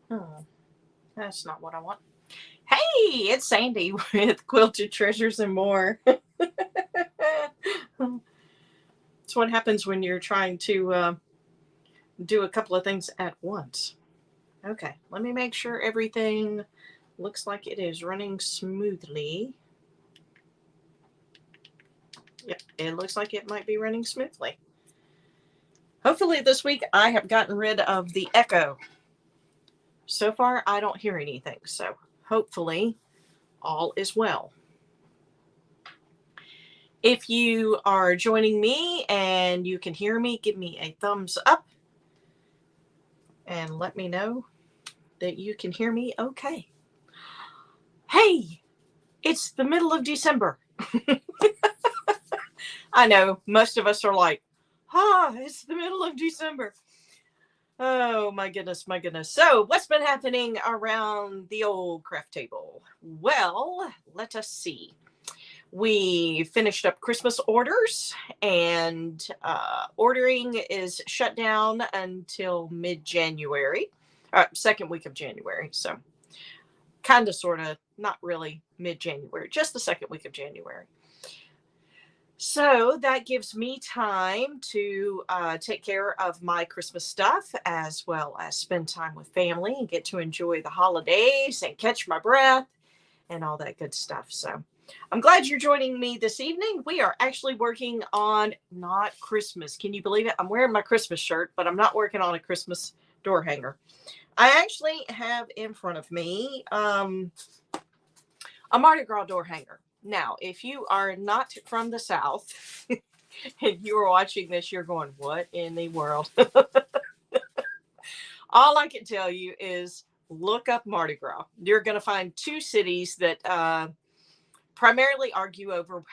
Hmm, that's not what I want. Hey, it's Sandy with Quilted Treasures and More. It's what happens when you're trying to do a couple of things at once. Okay, let me make sure everything looks like it is running smoothly. Yep, it looks like it might be running smoothly. Hopefully, this week I have gotten rid of the echo. So far, I don't hear anything, so hopefully, all is well. If you are joining me and you can hear me, give me a thumbs up and let me know that you can hear me okay. Hey, it's the middle of December. I know most of us are like, it's the middle of December. Oh my goodness, my goodness. So, what's been happening around the old craft table? Well, let us see. We finished up Christmas orders, and ordering is shut down until mid-January, second week of January. So, kind of, sort of, not really mid-January, just the second week of January. So that gives me time to take care of my Christmas stuff as well as spend time with family and get to enjoy the holidays and catch my breath and all that good stuff. So I'm glad you're joining me this evening. We are actually working on not Christmas. Can you believe it? I'm wearing my Christmas shirt, but I'm not working on a Christmas door hanger. I actually have in front of me a Mardi Gras door hanger. Now, if you are not from the South and you are watching this, you're going, what in the world? All I can tell you is look up Mardi Gras. You're going to find two cities that primarily argue over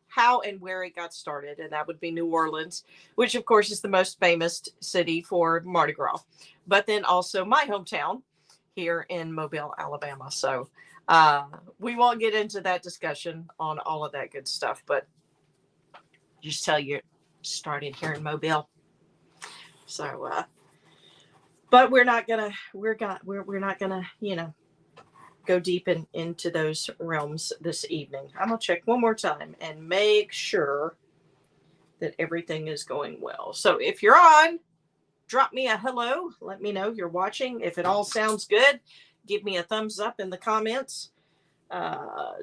how and where it got started, and that would be New Orleans, which of course is the most famous city for Mardi Gras, but then also my hometown here in Mobile, Alabama. So we won't get into that discussion on all of that good stuff, but just tell you started here in Mobile. So but we're not gonna go deep into those realms this evening. I'm gonna check one more time and make sure that everything is going well. So if you're on, drop me a hello. Let me know you're watching. If it all sounds good, give me a thumbs up in the comments.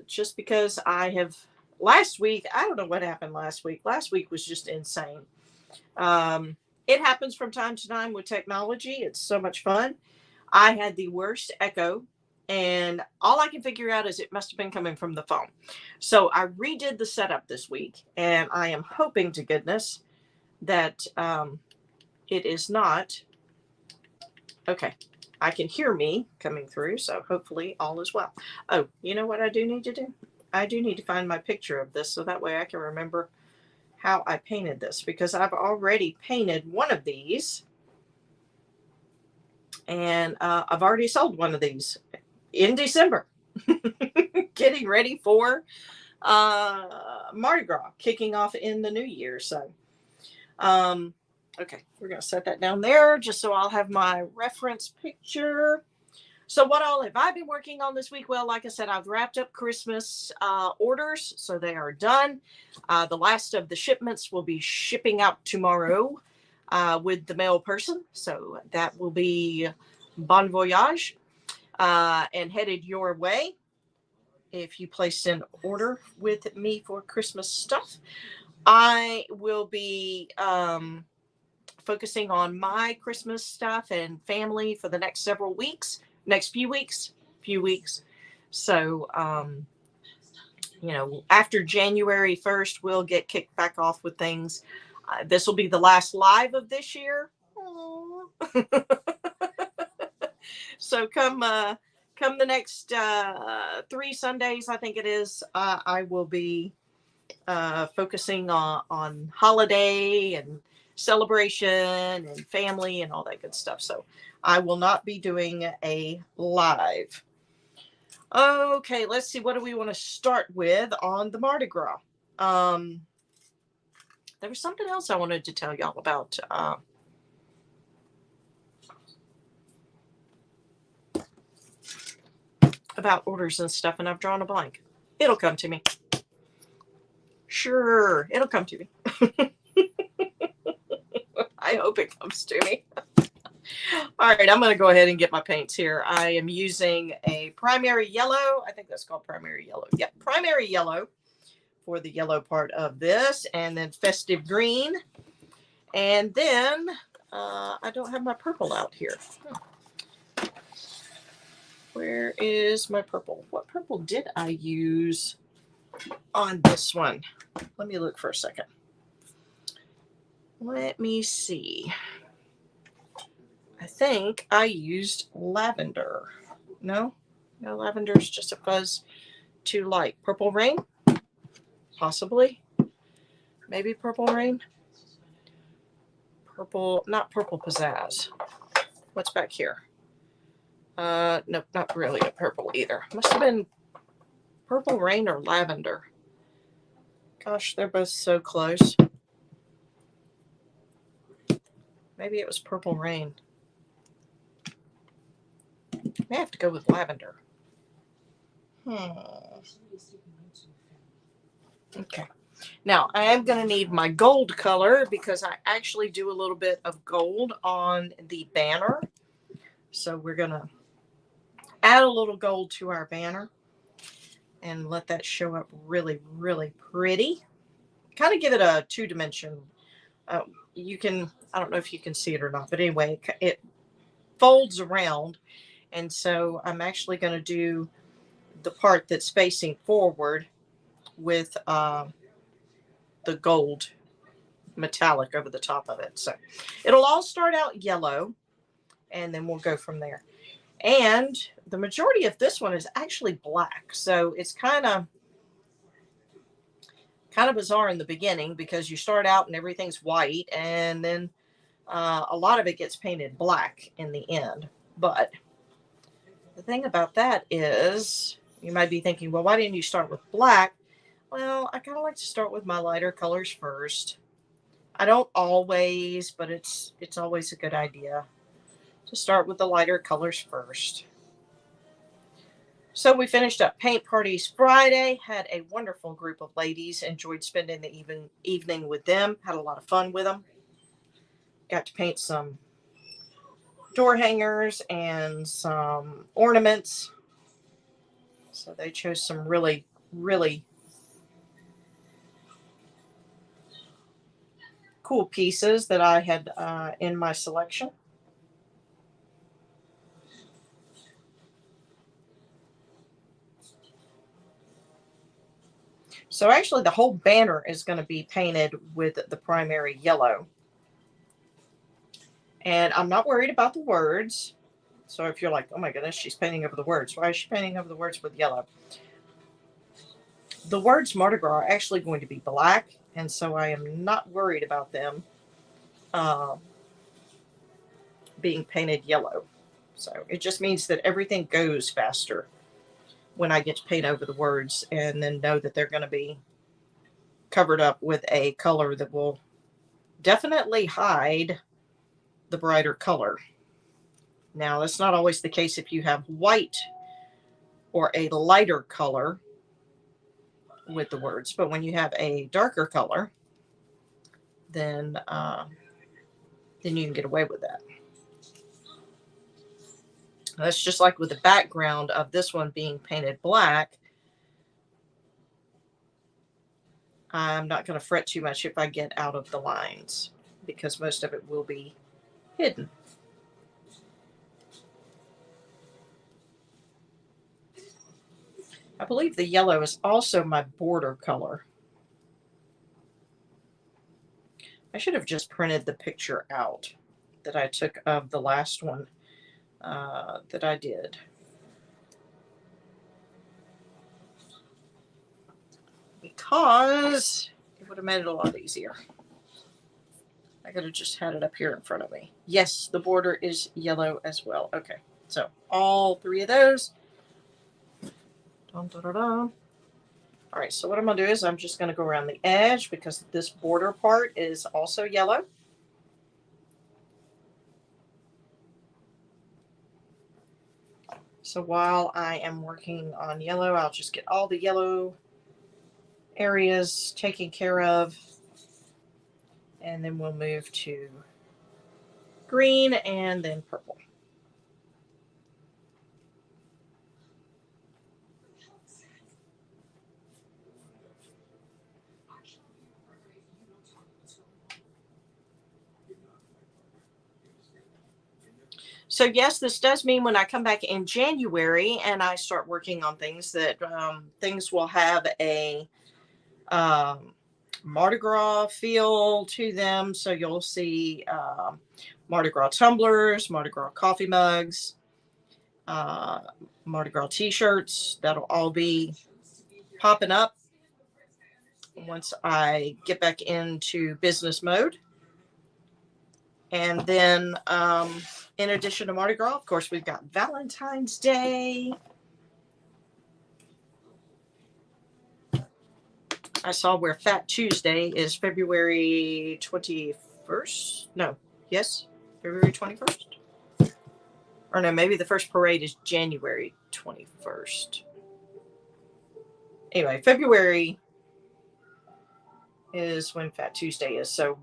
Just because I have last week, I don't know what happened last week. Last week was just insane. It happens from time to time with technology. It's so much fun. I had the worst echo, and all I can figure out is it must have been coming from the phone. So I redid the setup this week, and I am hoping to goodness that it is not. Okay, I can hear me coming through, so hopefully all is well. Oh, you know what I do need to do? I do need to find my picture of this so that way I can remember how I painted this, because I've already painted one of these, and I've already sold one of these in December, getting ready for Mardi Gras kicking off in the new year. So, okay, we're going to set that down there just so I'll have my reference picture. So what all have I been working on this week? Well, like I said, I've wrapped up Christmas orders, so they are done. The last of the shipments will be shipping out tomorrow with the mail person, so that will be bon voyage and headed your way if you placed an order with me for Christmas stuff. I will be focusing on my Christmas stuff and family for the next few weeks. So, after January 1st, we'll get kicked back off with things. This will be the last live of this year. So come the next 3 Sundays, I think it is, I will be focusing on holiday and celebration and family and all that good stuff. So I will not be doing a live. Okay, let's see. What do we want to start with on the Mardi Gras? There was something else I wanted to tell y'all about orders and stuff, and I've drawn a blank. It'll come to me. Sure, it'll come to me. I hope it comes to me. All right, I'm going to go ahead and get my paints here. I am using a primary yellow. I think that's called primary yellow. Yeah, primary yellow for the yellow part of this, and then festive green. And then I don't have my purple out here. Where is my purple? What purple did I use on this one? Let me look for a second. Let me see. I think I used lavender. No, lavender is just a fuzz too light. Purple rain? Possibly. Maybe purple rain? Purple, not purple pizzazz. What's back here? Nope, not really a purple either. Must have been purple rain or lavender. Gosh, they're both so close. Maybe it was purple rain. May have to go with lavender. Okay. Now, I am going to need my gold color because I actually do a little bit of gold on the banner. So we're going to add a little gold to our banner and let that show up really, really pretty. Kind of give it a two-dimension. You can, I don't know if you can see it or not, but anyway, it folds around. And so I'm actually going to do the part that's facing forward with the gold metallic over the top of it. So it'll all start out yellow, and then we'll go from there. And the majority of this one is actually black. So it's kind of bizarre in the beginning because you start out and everything's white, and then a lot of it gets painted black in the end. But the thing about that is, you might be thinking, well, why didn't you start with black? Well, I kind of like to start with my lighter colors first. I don't always, but it's always a good idea to start with the lighter colors first. So we finished up paint parties Friday, had a wonderful group of ladies, enjoyed spending the evening with them, had a lot of fun with them. Got to paint some door hangers and some ornaments. So they chose some really, really cool pieces that I had in my selection. So actually the whole banner is going to be painted with the primary yellow. And I'm not worried about the words. So if you're like, oh my goodness, she's painting over the words. Why is she painting over the words with yellow? The words Mardi Gras are actually going to be black. And so I am not worried about them being painted yellow. So it just means that everything goes faster when I get to paint over the words and then know that they're going to be covered up with a color that will definitely hide the brighter color. Now, that's not always the case if you have white or a lighter color with the words, but when you have a darker color, then you can get away with that. That's just like with the background of this one being painted black. I'm not going to fret too much if I get out of the lines because most of it will be hidden. I believe the yellow is also my border color. I should have just printed the picture out that I took of the last one that I did. Because it would have made it a lot easier. I could have just had it up here in front of me. Yes, the border is yellow as well. Okay, so all three of those. Dun, dun, dun, dun. All right, so what I'm going to do is I'm just going to go around the edge because this border part is also yellow. So while I am working on yellow, I'll just get all the yellow areas taken care of. And then we'll move to green and then purple. So yes, this does mean when I come back in January and I start working on things that things will have a um, Mardi Gras feel to them. So you'll see Mardi Gras tumblers, Mardi Gras coffee mugs, uh, Mardi Gras t-shirts. That'll all be popping up once I get back into business mode. And then in addition to Mardi Gras, of course, we've got Valentine's Day. I saw where Fat Tuesday is February 21st. No, yes, February 21st. Or no, maybe the first parade is January 21st. Anyway, February is when Fat Tuesday is. So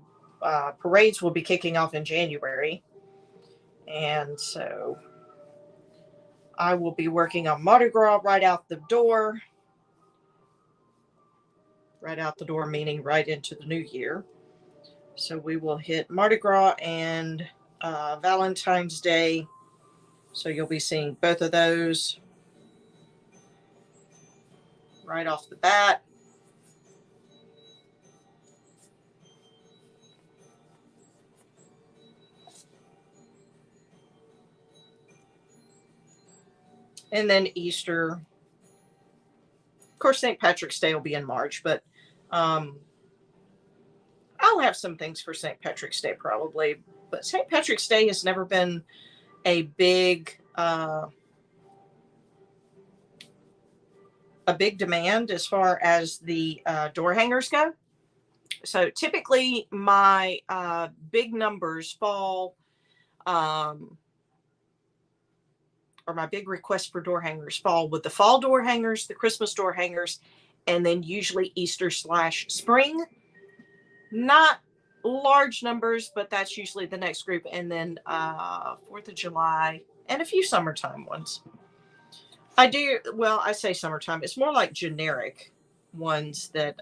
parades will be kicking off in January. And so I will be working on Mardi Gras right out the door. Right out the door, meaning right into the new year. So we will hit Mardi Gras and Valentine's Day. So you'll be seeing both of those right off the bat. And then Easter. Of course, St. Patrick's Day will be in March, but I'll have some things for St. Patrick's Day probably. But St. Patrick's Day has never been a big demand as far as the door hangers go. So typically my big numbers fall or my big requests for door hangers fall with the fall door hangers, the Christmas door hangers, and then usually Easter/spring. Not large numbers, but that's usually the next group. And then 4th of July and a few summertime ones. I say summertime. It's more like generic ones that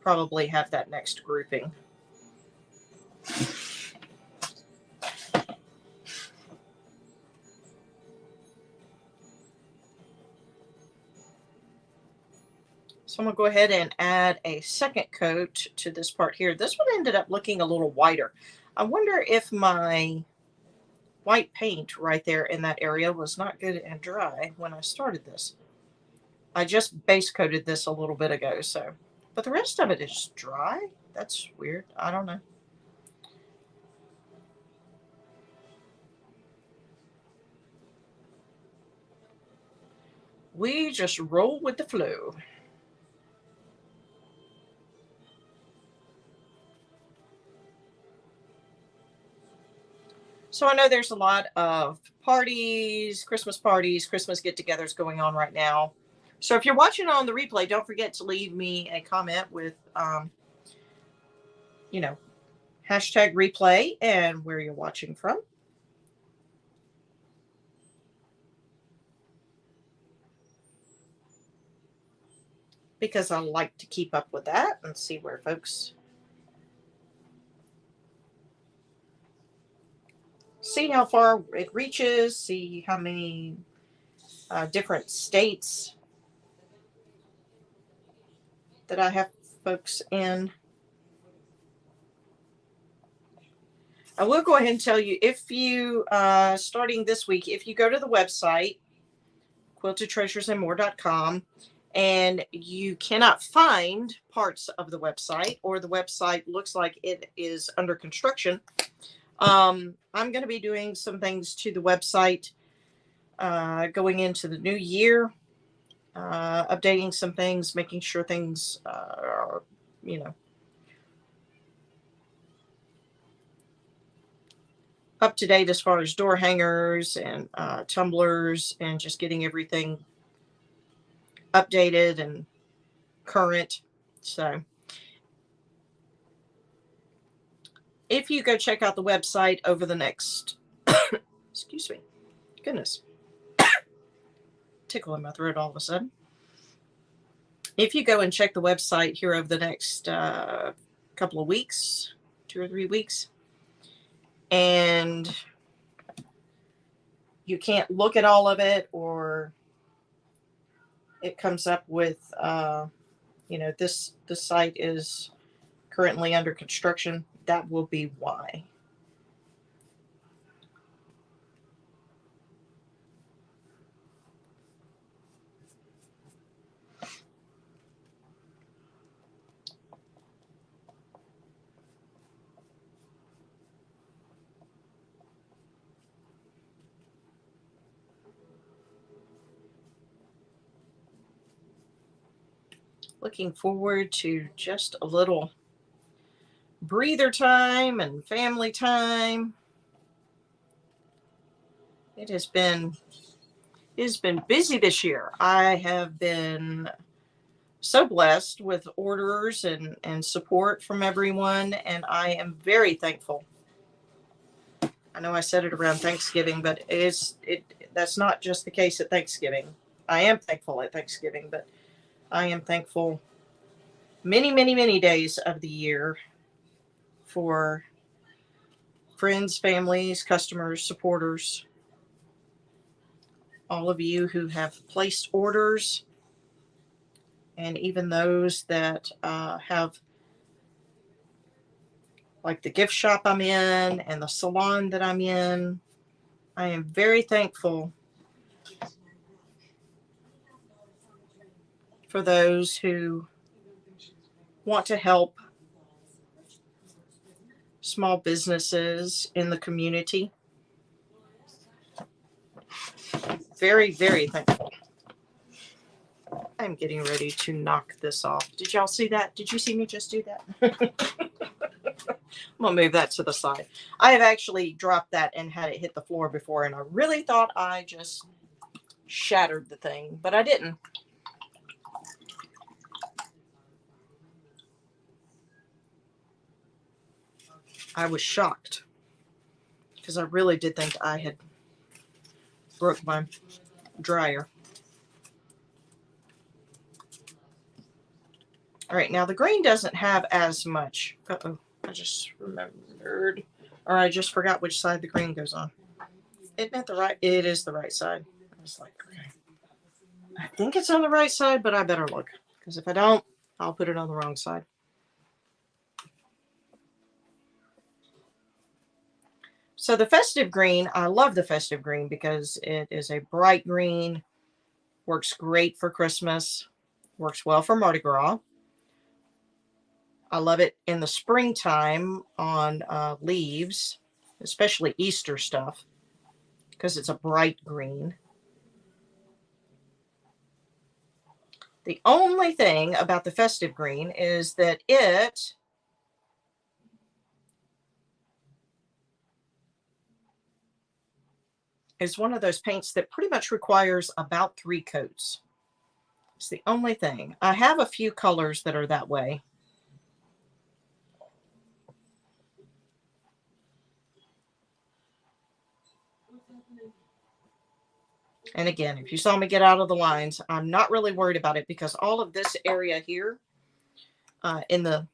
probably have that next grouping. So I'm going to go ahead and add a second coat to this part here. This one ended up looking a little whiter. I wonder if my white paint right there in that area was not good and dry when I started this. I just base coated this a little bit ago, so. But the rest of it is dry. That's weird. I don't know. We just roll with the flow. So I know there's a lot of parties, Christmas get-togethers going on right now. So if you're watching on the replay, don't forget to leave me a comment with, hashtag replay and where you're watching from. Because I like to keep up with that and see where folks see how far it reaches, see how many different states that I have folks in. I will go ahead and tell you, if you, starting this week, if you go to the website, quiltedtreasuresandmore.com, and you cannot find parts of the website, or the website looks like it is under construction, I'm going to be doing some things to the website going into the new year. updating some things, making sure things are, you know, up to date as far as door hangers and tumblers, and just getting everything updated and current. So if you go check out the website over the next, excuse me, goodness, tickle in my throat all of a sudden. If you go and check the website here over the next couple of weeks, 2 or 3 weeks, and you can't look at all of it, or it comes up with, you know, this site is currently under construction, that will be why. Looking forward to just a little breather time and family time. It has been busy this year. I have been so blessed with orders and support from everyone, and I am very thankful. I know I said it around Thanksgiving, but that's not just the case at Thanksgiving. I am thankful at Thanksgiving, but I am thankful many, many, many days of the year for friends, families, customers, supporters, all of you who have placed orders, and even those that have, like the gift shop I'm in and the salon that I'm in. I am very thankful for those who want to help small businesses in the community. Very, very thankful. I'm getting ready to knock this off. Did y'all see that? Did you see me just do that? I'm going to move that to the side. I have actually dropped that and had it hit the floor before, and I really thought I just shattered the thing, but I didn't. I was shocked because I really did think I had broke my dryer. All right, now the green doesn't have as much. Uh-oh, I just remembered, or I just forgot which side the green goes on. Isn't it the right? It is the right side. I was like, okay. I think it's on the right side, but I better look, because if I don't, I'll put it on the wrong side. So the festive green, I love the festive green because it is a bright green, works great for Christmas, works well for Mardi Gras. I love it in the springtime on leaves, especially Easter stuff, because it's a bright green. The only thing about the festive green is that it is one of those paints that pretty much requires about 3 coats. It's the only thing. I have a few colors that are that way. And again, if you saw me get out of the lines, I'm not really worried about it because all of this area here in the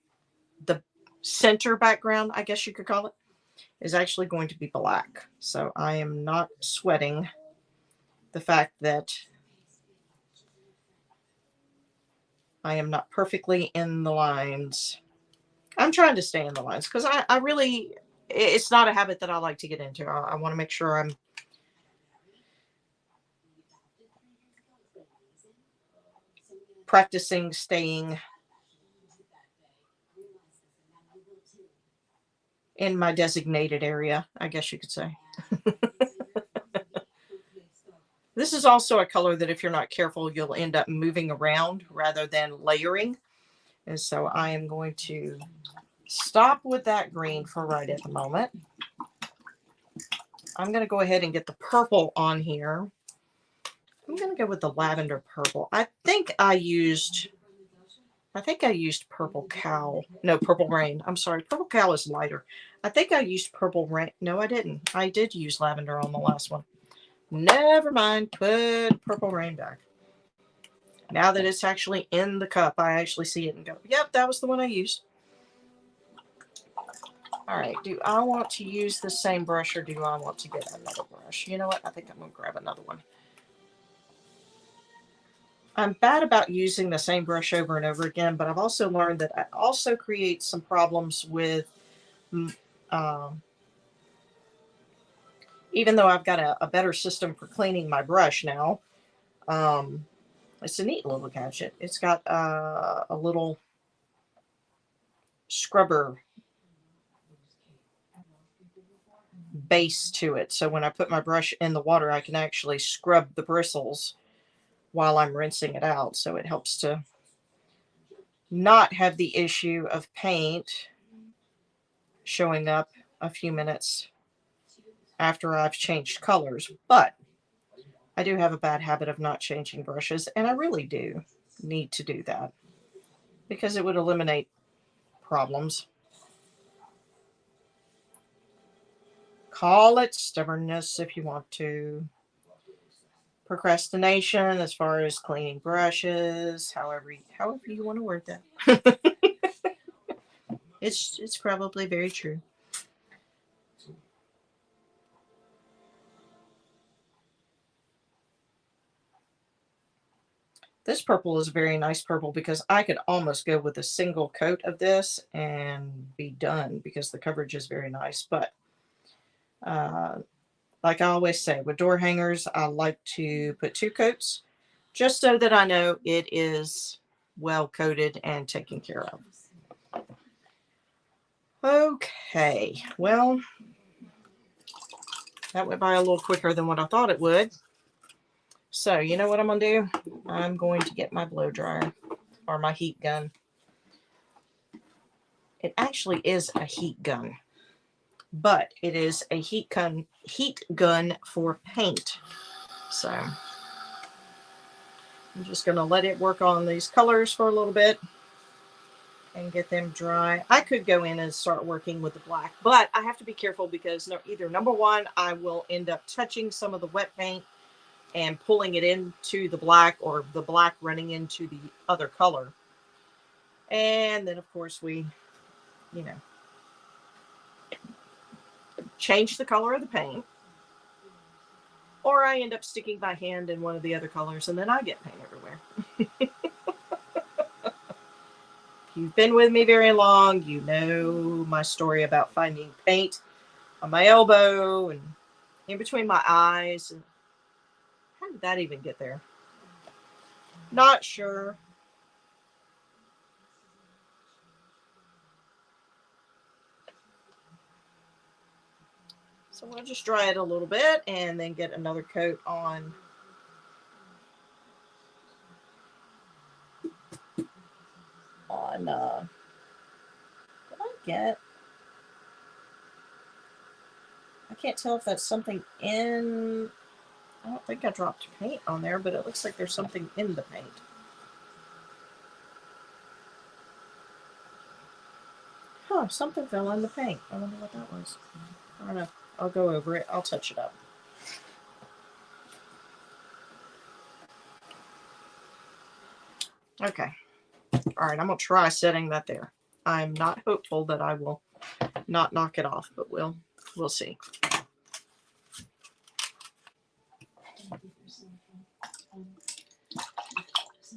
center background, I guess you could call it, is actually going to be black. So I am not sweating the fact that I am not perfectly in the lines. I'm trying to stay in the lines because I really, it's not a habit that I like to get into. I want to make sure I'm practicing staying in my designated area, I guess you could say. This is also a color that if you're not careful, you'll end up moving around rather than layering. And so I am going to stop with that green for right at the moment. I'm going to go ahead and get the purple on here. I'm going to go with the lavender purple. I think I used purple cow. No, purple rain. I'm sorry. Purple cow is lighter. I think I used purple rain. No, I didn't. I did use lavender on the last one. Never mind. Put purple rain back. Now that it's actually in the cup, I actually see it and go, yep, that was the one I used. All right. Do I want to use the same brush or do I want to get another brush? You know what? I think I'm going to grab another one. I'm bad about using the same brush over and over again, but I've also learned that I also create some problems with, even though I've got a better system for cleaning my brush now. It's a neat little gadget. It's got a little scrubber base to it. So when I put my brush in the water, I can actually scrub the bristles while I'm rinsing it out. So it helps to not have the issue of paint showing up a few minutes after I've changed colors. But I do have a bad habit of not changing brushes, and I really do need to do that because it would eliminate problems. Call it stubbornness if you want to. Procrastination as far as cleaning brushes, however you want to word that. It's probably very true. This purple is a very nice purple because I could almost go with a single coat of this and be done because the coverage is very nice. But like I always say, with door hangers, I like to put 2 coats just so that I know it is well coated and taken care of. Okay, well, that went by a little quicker than what I thought it would. So, you know what I'm going to do? I'm going to get my blow dryer or my heat gun. It actually is a heat gun, but it is a heat gun for paint. So I'm just going to let it work on these colors for a little bit and get them dry. I could go in and start working with the black, but I have to be careful because either number one, I will end up touching some of the wet paint and pulling it into the black, or the black running into the other color. And then of course we, change the color of the paint, or I end up sticking my hand in one of the other colors and then I get paint everywhere. If you've been with me very long, you know my story about finding paint on my elbow and in between my eyes. And how did that even get there? Not sure. So we'll just dry it a little bit and then get another coat on. Did I can't tell if that's something in, I don't think I dropped paint on there, but it looks like there's something in the paint. Huh, something fell in the paint. I wonder what that was. I don't know. I'll go over it. I'll touch it up. Okay. All right, I'm going to try setting that there. I'm not hopeful that I will not knock it off, but we'll see.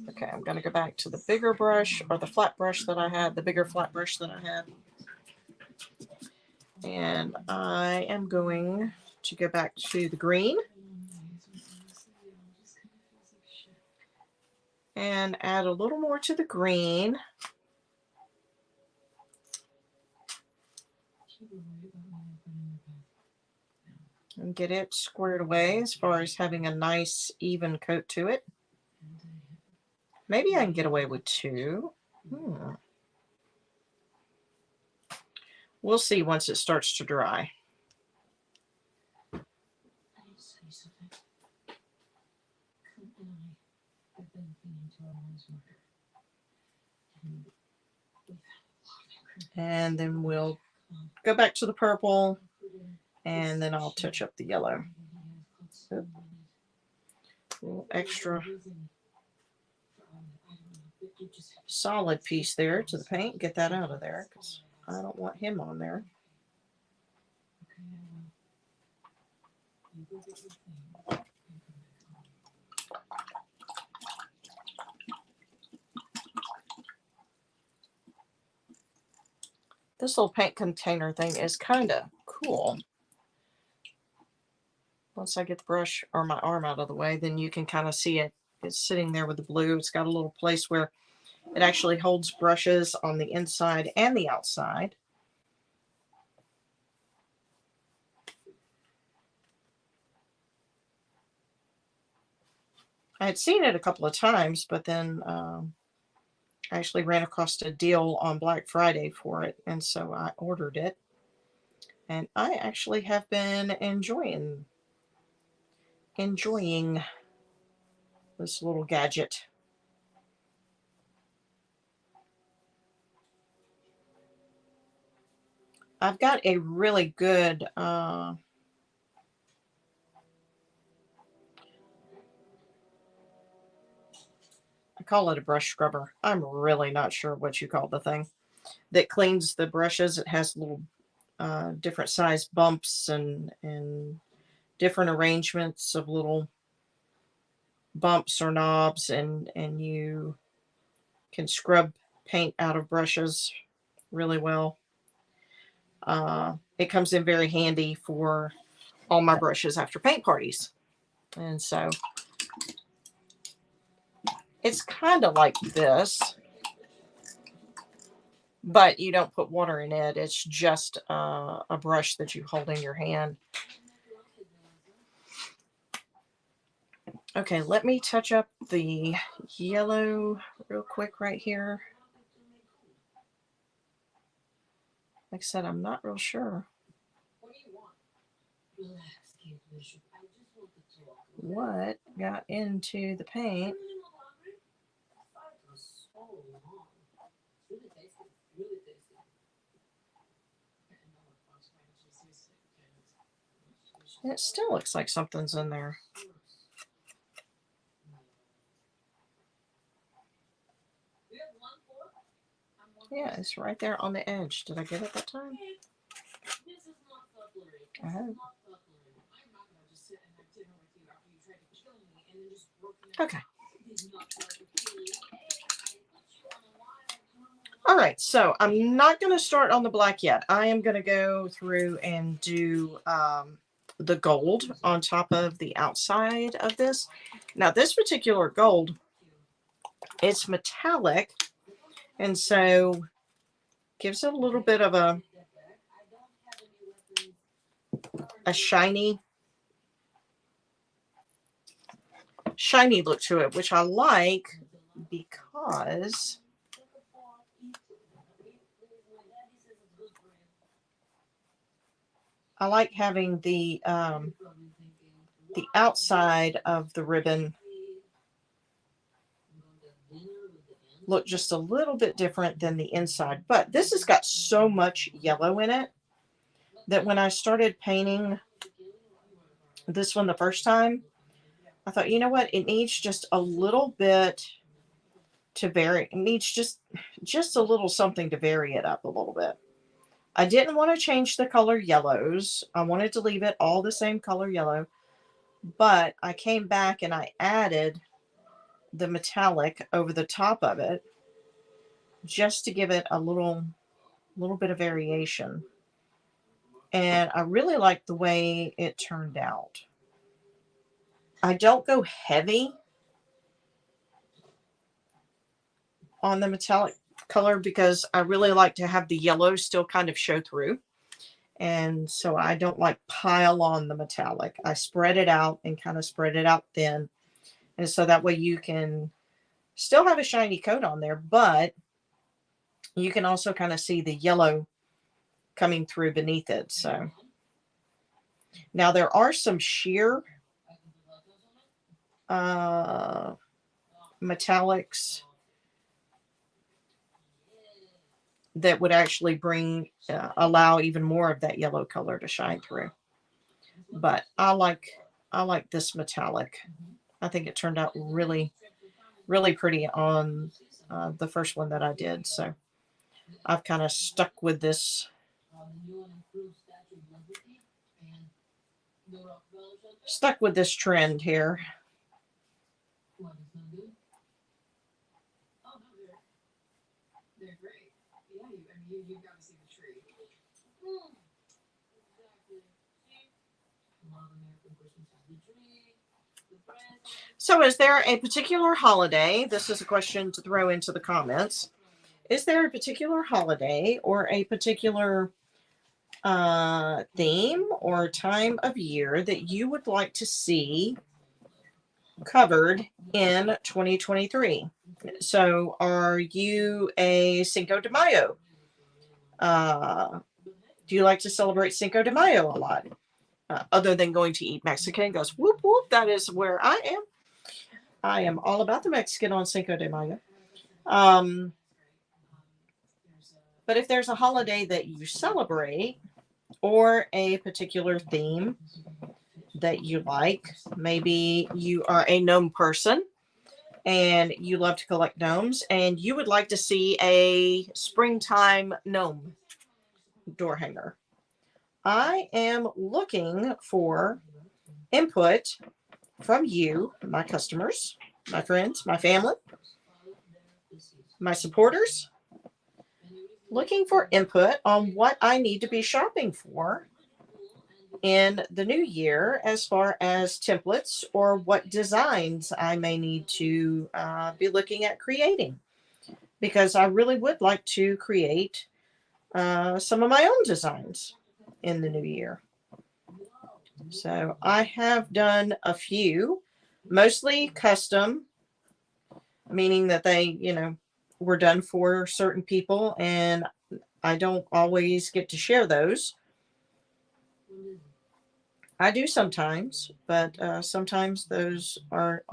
Okay, I'm going to go back to the bigger brush, or the flat brush that I had, the bigger flat brush that I had. And I am going to go back to the green and add a little more to the green. and get it squared away as far as having a nice even coat to it. Maybe I can get away with 2. We'll see once it starts to dry. And then we'll go back to the purple, and then I'll touch up the yellow. Oop. A little extra solid piece there to the paint. Get that out of there because I don't want him on there. This little paint container thing is kind of cool. Once I get the brush or my arm out of the way, then you can kind of see it. It's sitting there with the blue. It's got a little place where it actually holds brushes on the inside and the outside. I had seen it a couple of times, but then I actually ran across a deal on Black Friday for it, and so I ordered it. And I actually have been enjoying this little gadget. I've got a really good I call it a brush scrubber. I'm really not sure what you call the thing that cleans the brushes. It has little different size bumps and different arrangements of little bumps or knobs, and you can scrub paint out of brushes really well. It comes in very handy for all my brushes after paint parties. And so it's kind of like this, but you don't put water in it. It's just a brush that you hold in your hand. Okay, let me touch up the yellow real quick right here. Like I said, I'm not real sure what got into the paint. It still looks like something's in there. Yeah, it's right there on the edge. Did I get it that time? I hope. Okay. All right, so I'm not going to start on the black yet. I am going to go through and do the gold on top of the outside of this. Now, this particular gold, it's metallic, and so gives it a little bit of a shiny look to it, which I like because I like having the outside of the ribbon look just a little bit different than the inside. But this has got so much yellow in it that when I started painting this one the first time, I thought, you know what? It needs just a little bit to vary. It needs just a little something to vary it up a little bit. I didn't want to change the color yellows. I wanted to leave it all the same color yellow. But I came back and I added the metallic over the top of it just to give it a little bit of variation. And I really like the way it turned out. I don't go heavy on the metallic color because I really like to have the yellow still kind of show through. And so I don't like pile on the metallic. I spread it out and kind of spread it out thin. And so that way you can still have a shiny coat on there, but you can also kind of see the yellow coming through beneath it. So now there are some sheer metallics that would actually allow even more of that yellow color to shine through. But I like this metallic. I think it turned out really, really pretty on the first one that I did. So I've kind of stuck with this trend here. So is there a particular holiday? This is a question to throw into the comments. Is there a particular holiday or a particular theme or time of year that you would like to see covered in 2023? So are you a Cinco de Mayo? Do you like to celebrate Cinco de Mayo a lot? Other than going to eat Mexican, goes whoop whoop, that is where I am. I am all about the Mexican on Cinco de Mayo. But if there's a holiday that you celebrate or a particular theme that you like, maybe you are a gnome person and you love to collect gnomes and you would like to see a springtime gnome door hanger. I am looking for input from you, my customers, my friends, my family, my supporters, looking for input on what I need to be shopping for in the new year as far as templates or what designs I may need to be looking at creating, because I really would like to create some of my own designs in the new year. So I have done a few, mostly custom, meaning that they, were done for certain people, and I don't always get to share those. I do sometimes, but sometimes those are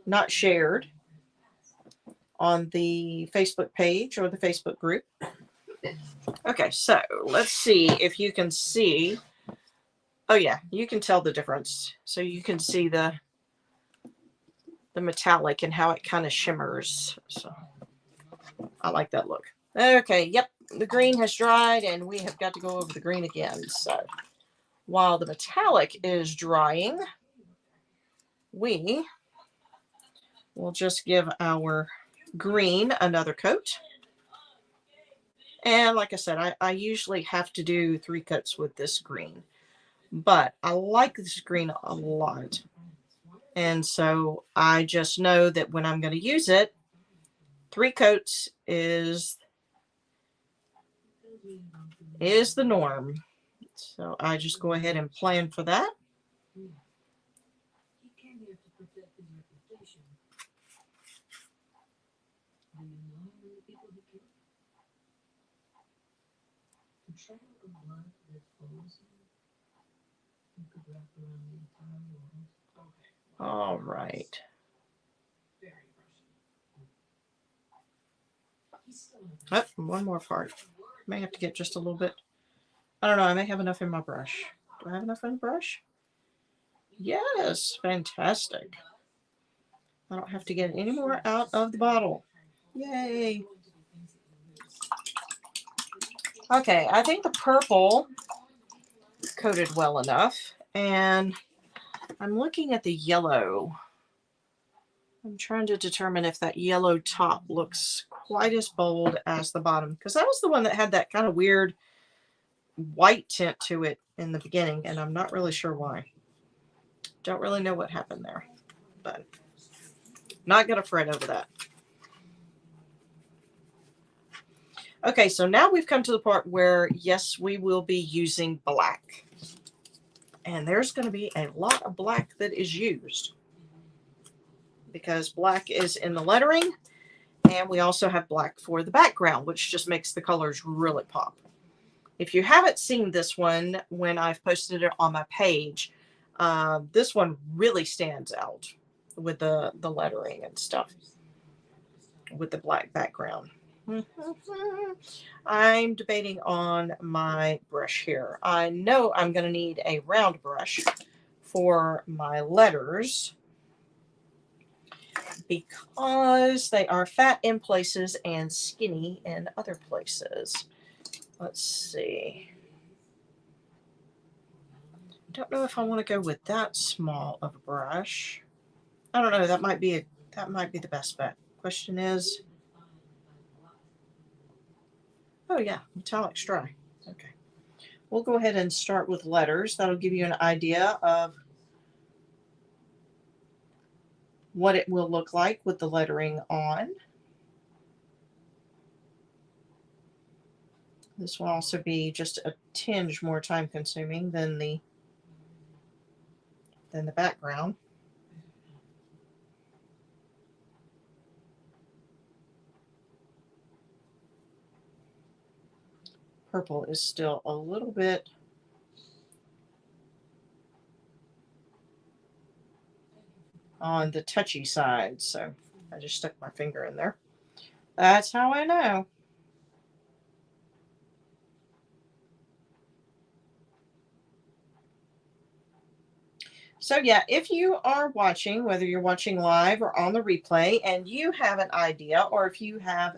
not shared on the Facebook page or the Facebook group. Okay, so let's see if you can see. Oh yeah, you can tell the difference. So you can see the metallic and how it kind of shimmers. So I like that look. Okay, yep, the green has dried and we have got to go over the green again. So while the metallic is drying, we will just give our green another coat. And like I said, I usually have to do 3 coats with this green, but I like this green a lot. And so I just know that when I'm going to use it, 3 coats is the norm. So I just go ahead and plan for that. All right. Oh, one more part. May have to get just a little bit. I don't know. I may have enough in my brush. Do I have enough in the brush? Yes. Fantastic. I don't have to get any more out of the bottle. Yay. Okay. I think the purple coated well enough. And I'm looking at the yellow. I'm trying to determine if that yellow top looks quite as bold as the bottom, because that was the one that had that kind of weird white tint to it in the beginning, and I'm not really sure why. Don't really know what happened there, but not going to fret over that. Okay, so now we've come to the part where, yes, we will be using black. And there's going to be a lot of black that is used because black is in the lettering, and we also have black for the background, which just makes the colors really pop. If you haven't seen this one when I've posted it on my page, this one really stands out with the lettering and stuff with the black background. I'm debating on my brush here. I know I'm going to need a round brush for my letters because they are fat in places and skinny in other places. Let's see. Don't know if I want to go with that small of a brush. I don't know. That might be the best bet. Question is, oh yeah, metallic's dry. Okay. We'll go ahead and start with letters. That'll give you an idea of what it will look like with the lettering on. This will also be just a tinge more time consuming than the background. Purple is still a little bit on the touchy side, so I just stuck my finger in there. That's how I know. So yeah, if you are watching, whether you're watching live or on the replay, and you have an idea, or if you have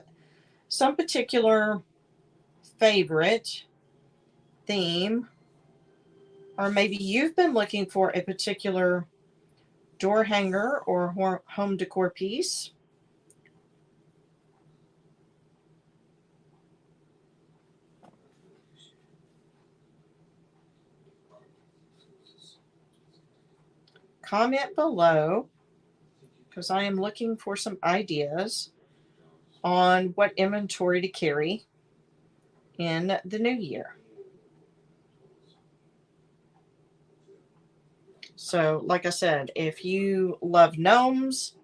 some particular favorite theme, or maybe you've been looking for a particular door hanger or home decor piece, comment below because I am looking for some ideas on what inventory to carry in the new year. So, like I said, if you love gnomes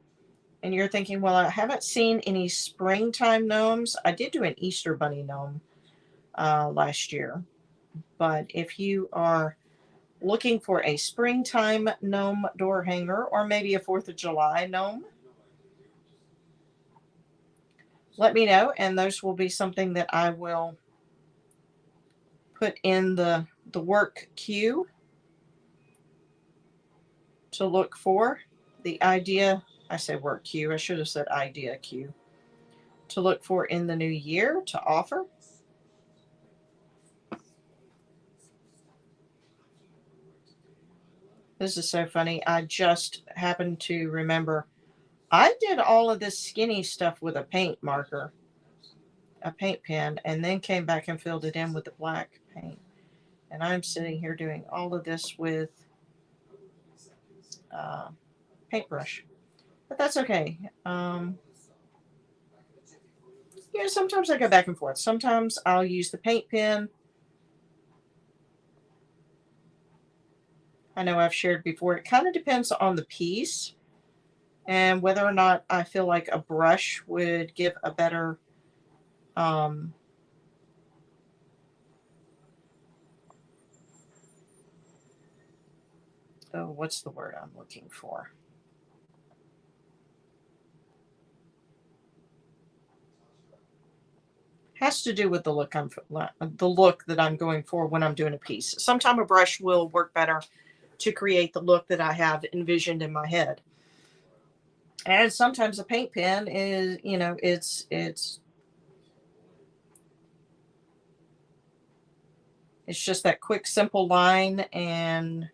and you're thinking, well, I haven't seen any springtime gnomes, I did do an Easter bunny gnome last year. But if you are looking for a springtime gnome door hanger or maybe a 4th of July gnome, let me know, and those will be something that I will put in the work queue to look for. The idea, I say work queue, I should have said idea queue, to look for in the new year to offer. This is so funny. I just happened to remember I did all of this skinny stuff with a paint marker, a paint pen, and then came back and filled it in with the black paint. And I'm sitting here doing all of this with paintbrush. But that's okay. Yeah, sometimes I go back and forth. Sometimes I'll use the paint pen. I know I've shared before. It kind of depends on the piece and whether or not I feel like a brush would give a better oh, what's the word I'm looking for? Has to do with the look that I'm going for when I'm doing a piece. Sometimes a brush will work better to create the look that I have envisioned in my head. And sometimes a paint pen is, it's just that quick, simple line. And,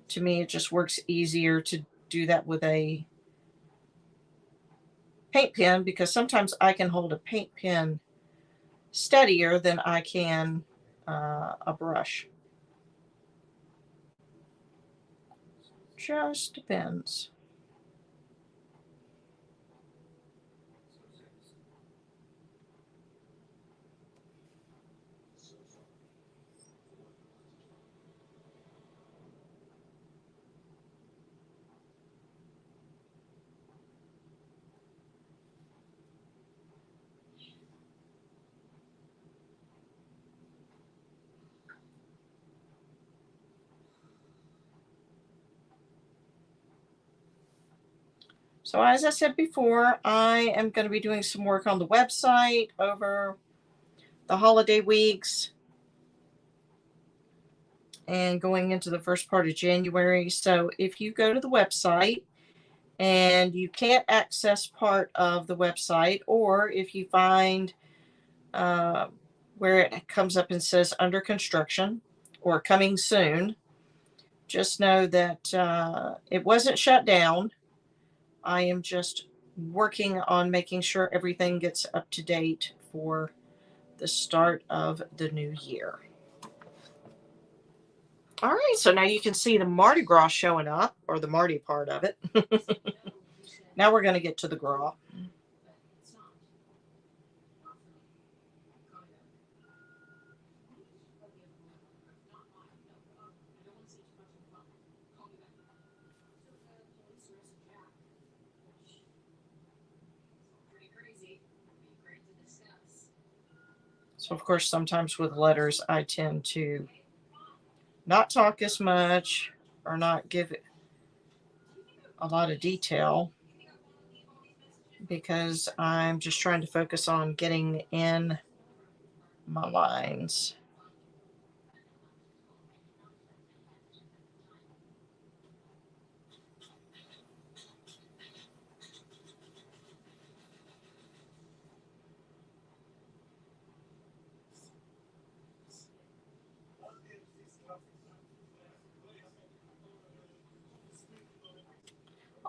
to me, it just works easier to do that with a paint pen because sometimes I can hold a paint pen steadier than I can a brush. Just depends. So as I said before, I am going to be doing some work on the website over the holiday weeks and going into the first part of January. So if you go to the website and you can't access part of the website, or if you find where it comes up and says under construction or coming soon, just know that it wasn't shut down. I am just working on making sure everything gets up to date for the start of the new year. All right, so now you can see the Mardi Gras showing up, or the Mardi part of it. Now we're going to get to the gras. So, of course, sometimes with letters, I tend to not talk as much or not give it a lot of detail because I'm just trying to focus on getting in my lines.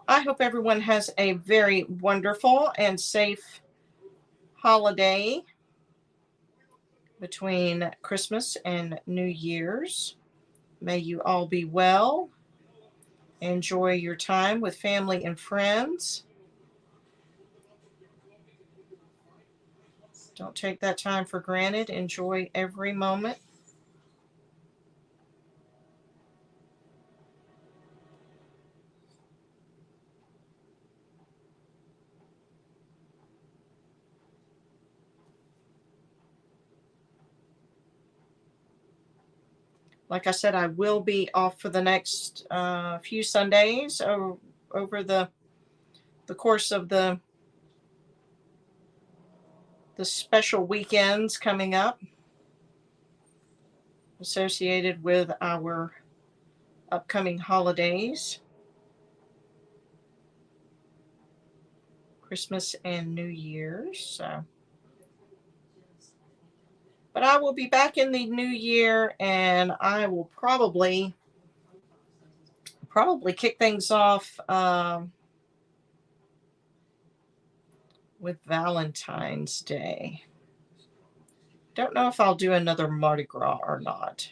I hope everyone has a very wonderful and safe holiday between Christmas and New Year's. May you all be well. Enjoy your time with family and friends. Don't take that time for granted. Enjoy every moment. Like I said, I will be off for the next few Sundays over the course of the special weekends coming up associated with our upcoming holidays, Christmas and New Year's. So, but I will be back in the new year, and I will probably kick things off with Valentine's Day. Don't know if I'll do another Mardi Gras or not.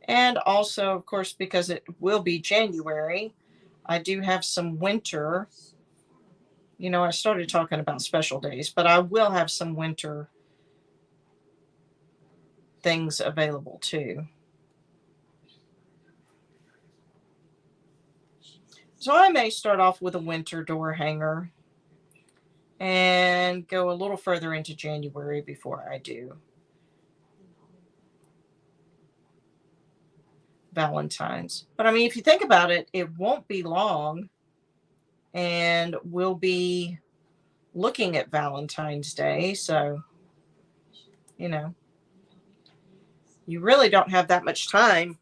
And also, of course, because it will be January, I do have some winter. You know, I started talking about special days, but I will have some winter things available too. So I may start off with a winter door hanger and go a little further into January before I do Valentine's. But I mean, if you think about it, it won't be long and we'll be looking at Valentine's Day. So, you know, you really don't have that much time.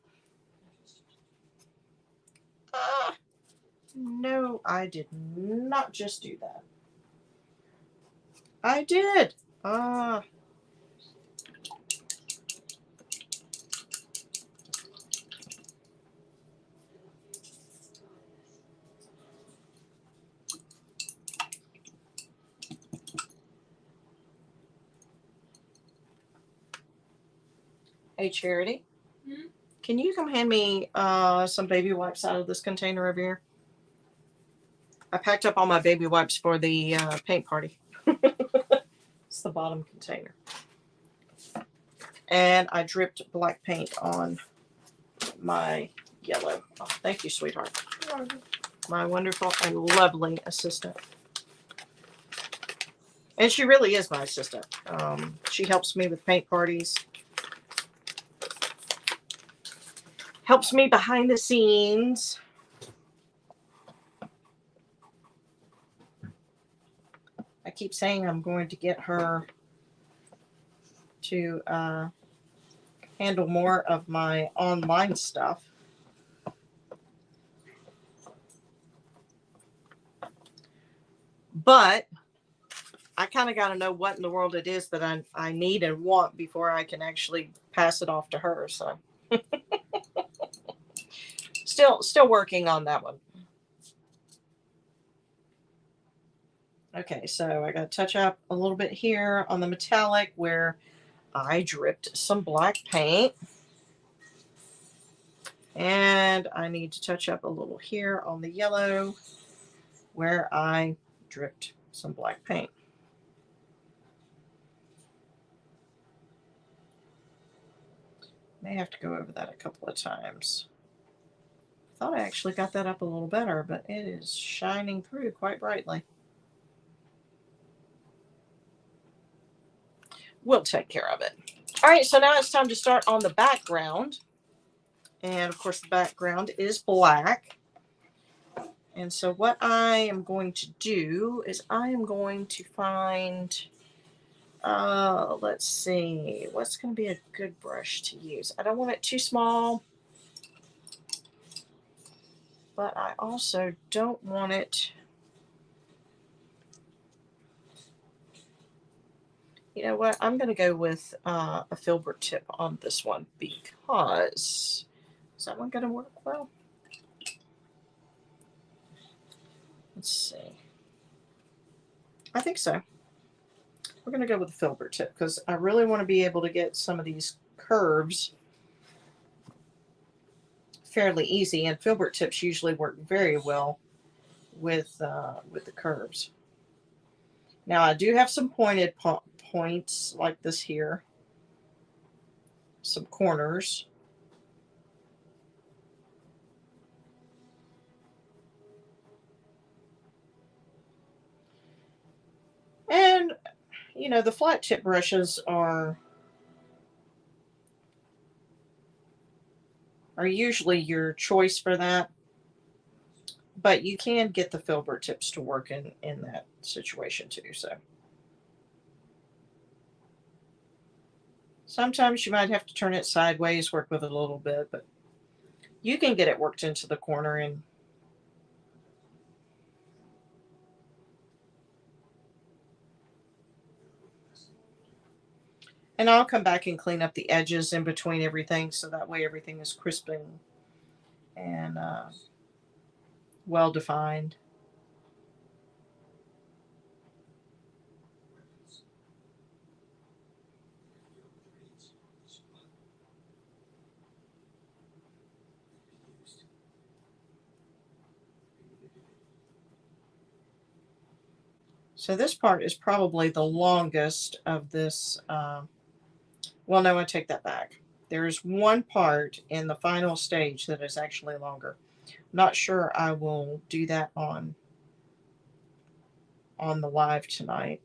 No, I did not just do that. I did. Hey, Charity. Hmm? Can you come hand me some baby wipes out of this container over here? I packed up all my baby wipes for the paint party. It's the bottom container. And I dripped black paint on my yellow. Oh, thank you, sweetheart. My wonderful and lovely assistant. And she really is my assistant. She helps me with paint parties. Helps me behind the scenes. I keep saying I'm going to get her to handle more of my online stuff. But I kind of got to know what in the world it is that I need and want before I can actually pass it off to her. So still working on that one. Okay, so I got to touch up a little bit here on the metallic where I dripped some black paint. And I need to touch up a little here on the yellow where I dripped some black paint. May have to go over that a couple of times. I thought I actually got that up a little better, but it is shining through quite brightly. We'll take care of it. All right, so now it's time to start on the background. And of course the background is black. And so what I am going to do is I am going to find, let's see, what's going to be a good brush to use. I don't want it too small, but I also don't want it, you know what, I'm going to go with a filbert tip on this one because, is that one going to work well? Let's see. I think so. We're going to go with the filbert tip because I really want to be able to get some of these curves fairly easy, and filbert tips usually work very well with the curves. Now I do have some pointed points like this here, some corners. And you know, the flat tip brushes are usually your choice for that, but you can get the filbert tips to work in that situation too. So sometimes you might have to turn it sideways, work with it a little bit, but you can get it worked into the corner. And I'll come back and clean up the edges in between everything so that way everything is crisp and well defined. So this part is probably the longest of this. Well, no, I take that back. There's one part in the final stage that is actually longer. Not sure I will do that on the live tonight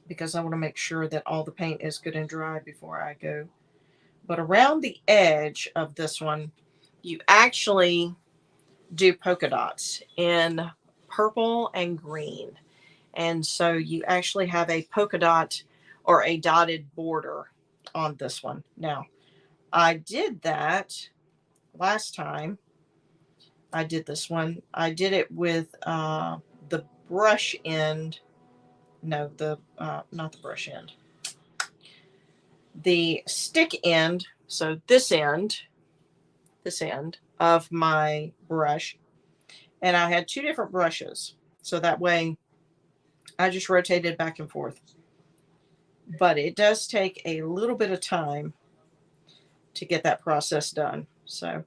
because I want to make sure that all the paint is good and dry before I go. But around the edge of this one, you actually do polka dots in purple and green. And so you actually have a polka dot or a dotted border on this one. Now, I did that last time I did this one. I did it with the brush end. No, not the brush end. The stick end. So this end of my brush. And I had two different brushes. So that way I just rotated back and forth. But it does take a little bit of time to get that process done. So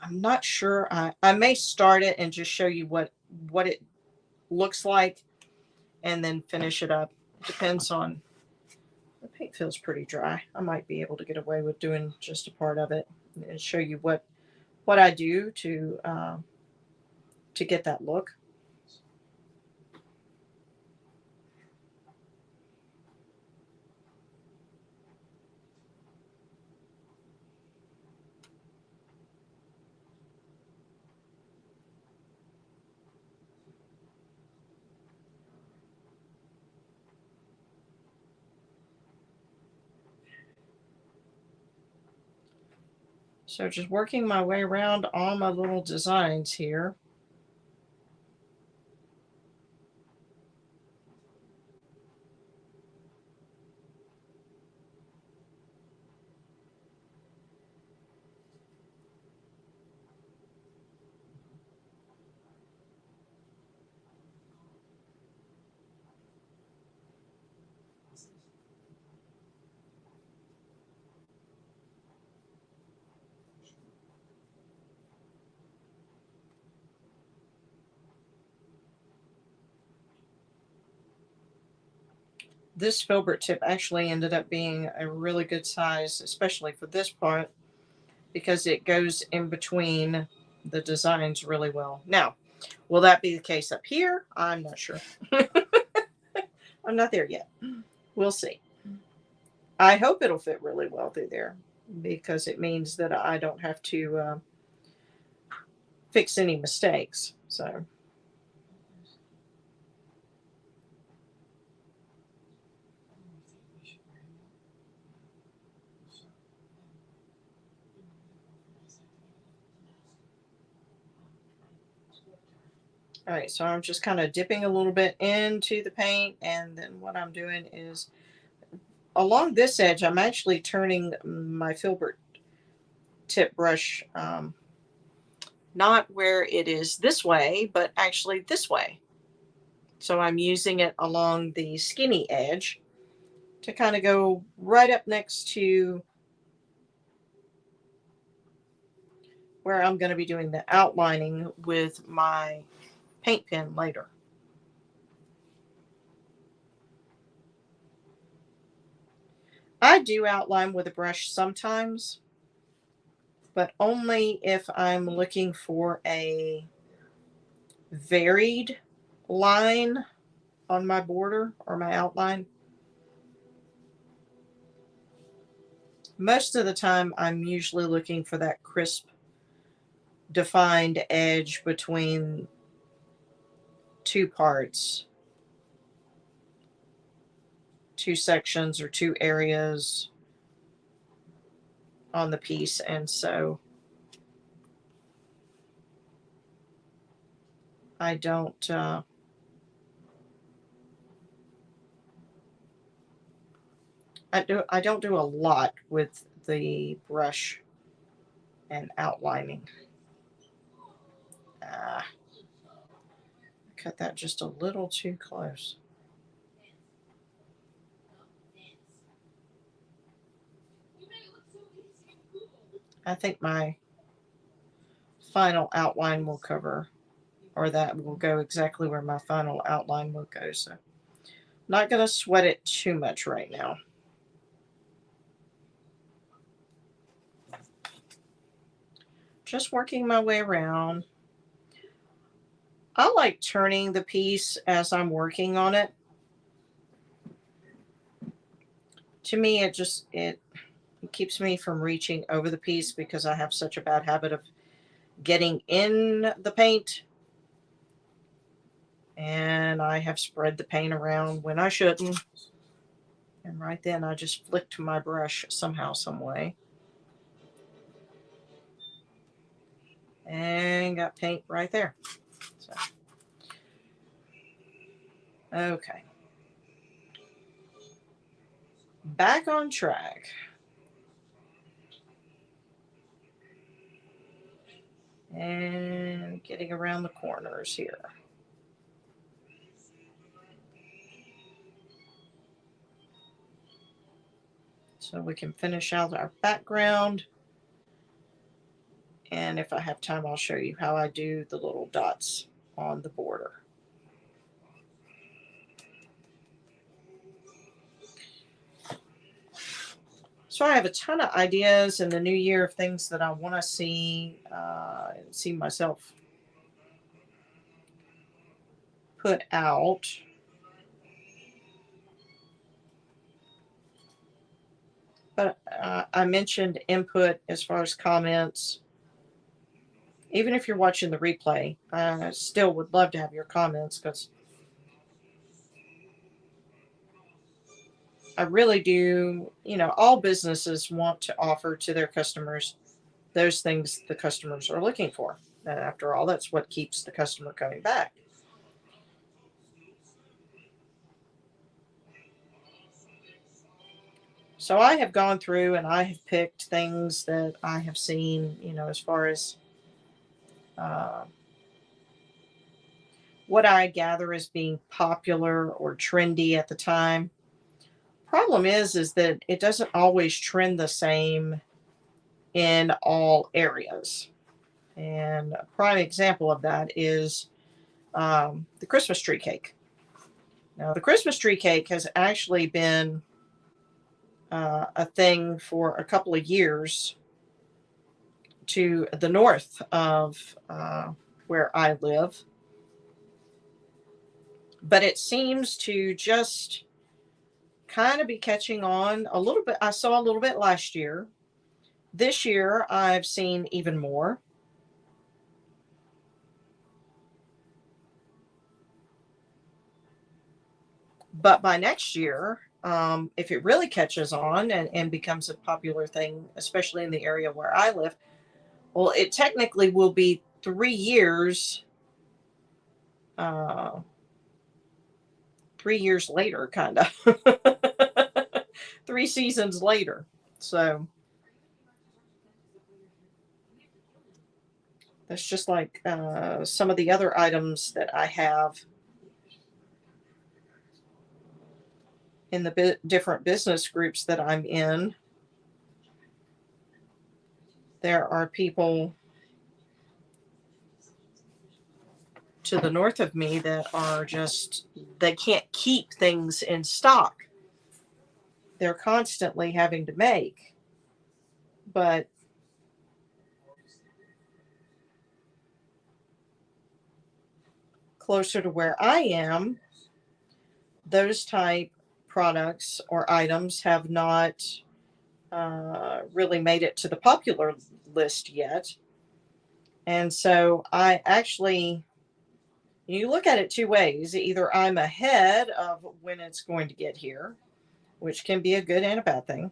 I'm not sure. I may start it and just show you what it looks like and then finish it up. It depends on, the paint feels pretty dry. I might be able to get away with doing just a part of it and show you what I do to get that look. So just working my way around all my little designs here. This filbert tip actually ended up being a really good size, especially for this part, because it goes in between the designs really well. Now, will that be the case up here? I'm not sure. I'm not there yet. We'll see. I hope it'll fit really well through there because it means that I don't have to fix any mistakes. So. All right, so I'm just kind of dipping a little bit into the paint, and then what I'm doing is along this edge, I'm actually turning my filbert tip brush not where it is this way, but actually this way. So I'm using it along the skinny edge to kind of go right up next to where I'm going to be doing the outlining with my paint pen later. I do outline with a brush sometimes, but only if I'm looking for a varied line on my border or my outline. Most of the time, I'm usually looking for that crisp, defined edge between two parts, two sections, or two areas on the piece. And so I don't I don't do a lot with the brush and outlining. Cut that just a little too close. I think my final outline will cover, or that will go exactly where my final outline will go. So I'm not going to sweat it too much right now. Just working my way around. I like turning the piece as I'm working on it. To me, it keeps me from reaching over the piece because I have such a bad habit of getting in the paint, and I have spread the paint around when I shouldn't. And right then I just flicked my brush somehow, some way, and got paint right there. So, okay. Back on track. And getting around the corners here. So we can finish out our background. And if I have time, I'll show you how I do the little dots on the border. So I have a ton of ideas in the new year of things that I want to see myself put out. But I mentioned input as far as comments. Even if you're watching the replay, I still would love to have your comments because I really do, all businesses want to offer to their customers those things the customers are looking for. And after all, that's what keeps the customer coming back. So I have gone through and I have picked things that I have seen, as far as uh, what I gather as being popular or trendy at the time. Problem is that it doesn't always trend the same in all areas. And a prime example of that is the Christmas tree cake. Now, the Christmas tree cake has actually been a thing for a couple of years to the north of where I live. But it seems to just kind of be catching on a little bit. I saw a little bit last year. This year, I've seen even more. But by next year, if it really catches on and becomes a popular thing, especially in the area where I live, well, it technically will be 3 years, uh, 3 years later, kind of, 3 seasons later. So that's just like some of the other items that I have in the different business groups that I'm in. There are people to the north of me that are just, they can't keep things in stock. They're constantly having to make. But closer to where I am, those type products or items have not really made it to the popular list yet. And so I actually, you look at it two ways. Either I'm ahead of when it's going to get here, which can be a good and a bad thing.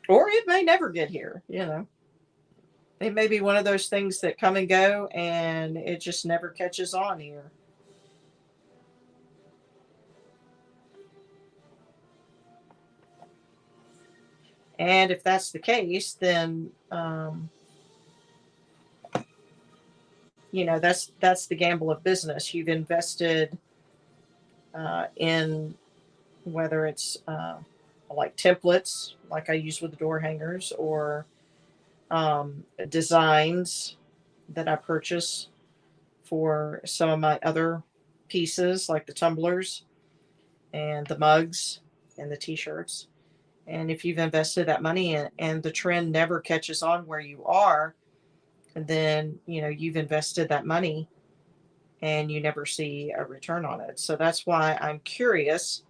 Or it may never get here. It may be one of those things that come and go and it just never catches on here. And if that's the case, then that's the gamble of business. You've invested in whether it's like templates, like I use with the door hangers, or designs that I purchase for some of my other pieces, like the tumblers and the mugs and the t-shirts. And if you've invested that money in, and the trend never catches on where you are, then you've invested that money and you never see a return on it. So that's why I'm curious.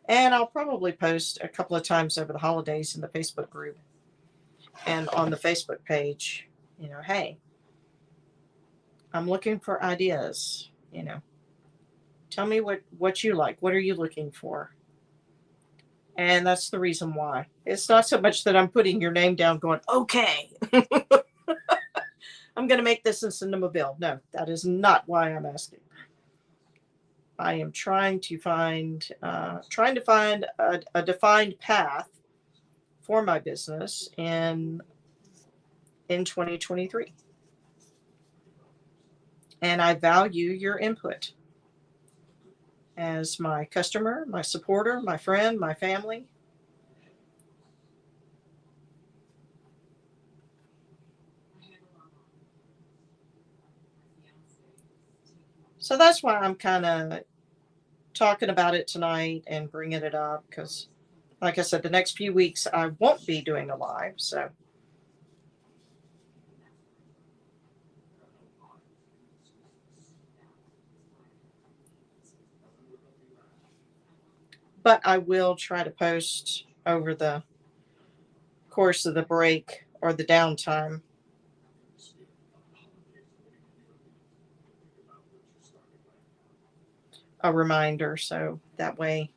And I'll probably post a couple of times over the holidays in the Facebook group and on the Facebook page, hey, I'm looking for ideas. Tell me what you like. What are you looking for? And that's the reason why. It's not so much that I'm putting your name down going, okay, I'm going to make this and send them a bill. No, that is not why I'm asking. I am trying to find a defined path for my business in 2023. And I value your input as my customer, my supporter, my friend, my family. So that's why I'm kind of talking about it tonight and bringing it up because, like I said, the next few weeks I won't be doing a live. So, but I will try to post over the course of the break or the downtime a reminder so that way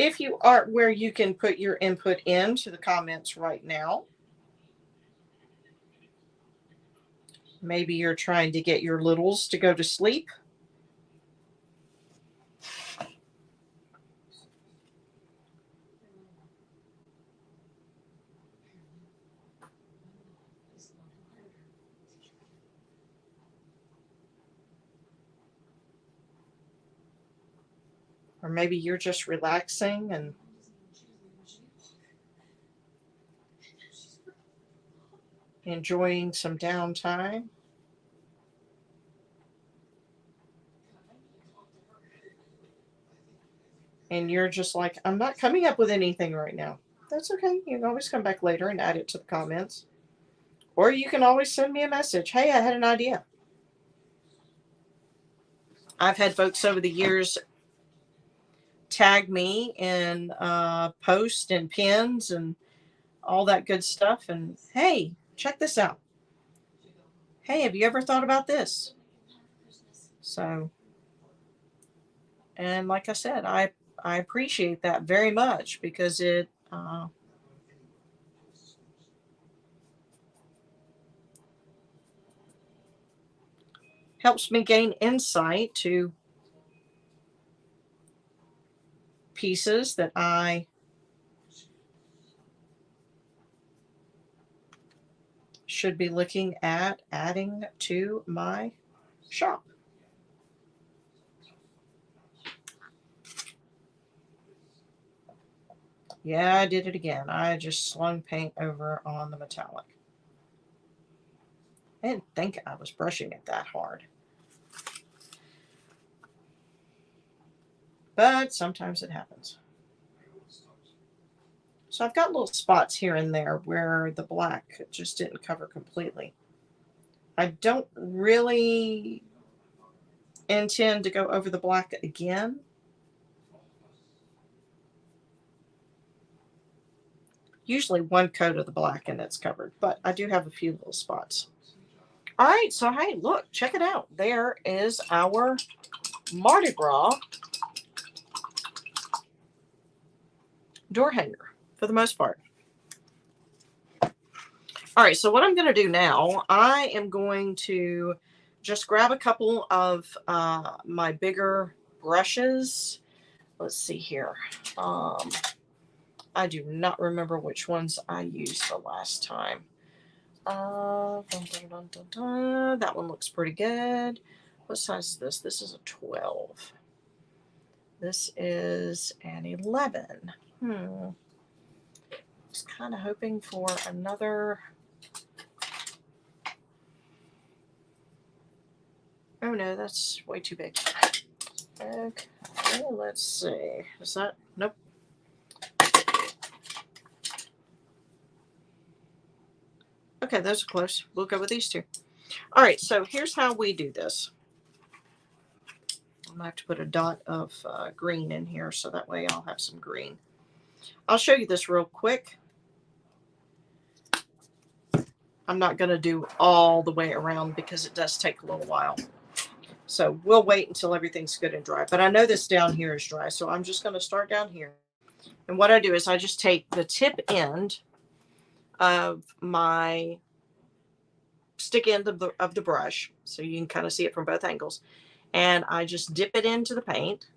If you are where you can put your input into the comments right now, maybe you're trying to get your littles to go to sleep. Or maybe you're just relaxing and enjoying some downtime. And you're just like, I'm not coming up with anything right now. That's okay. You can always come back later and add it to the comments. Or you can always send me a message. Hey, I had an idea. I've had folks over the years tag me in posts and pins and all that good stuff. And hey, check this out. Hey, have you ever thought about this? So, and like I said, I appreciate that very much because it helps me gain insight to pieces that I should be looking at adding to my shop. Yeah, I did it again. I just slung paint over on the metallic. I didn't think I was brushing it that hard. But sometimes it happens. So I've got little spots here and there where the black just didn't cover completely. I don't really intend to go over the black again. Usually one coat of the black and it's covered, but I do have a few little spots. All right, so hey, look, check it out. There is our Mardi Gras door hanger for the most part. All right, so what I'm going to do now, I am going to just grab a couple of my bigger brushes. Let's see here. I do not remember which ones I used the last time. That one looks pretty good. What size is this? This is a 12. This is an 11. I was kind of hoping for another. Oh no, that's way too big. Okay, let's see. Is that? Nope. Okay, those are close. We'll go with these two. All right, so here's how we do this. I'm going to have to put a dot of green in here so that way I'll have some green. I'll show you this real quick. I'm not going to do all the way around because it does take a little while. So we'll wait until everything's good and dry. But I know this down here is dry, so I'm just going to start down here. And what I do is I just take the tip end of my stick end of the brush, so you can kind of see it from both angles, and I just dip it into the paint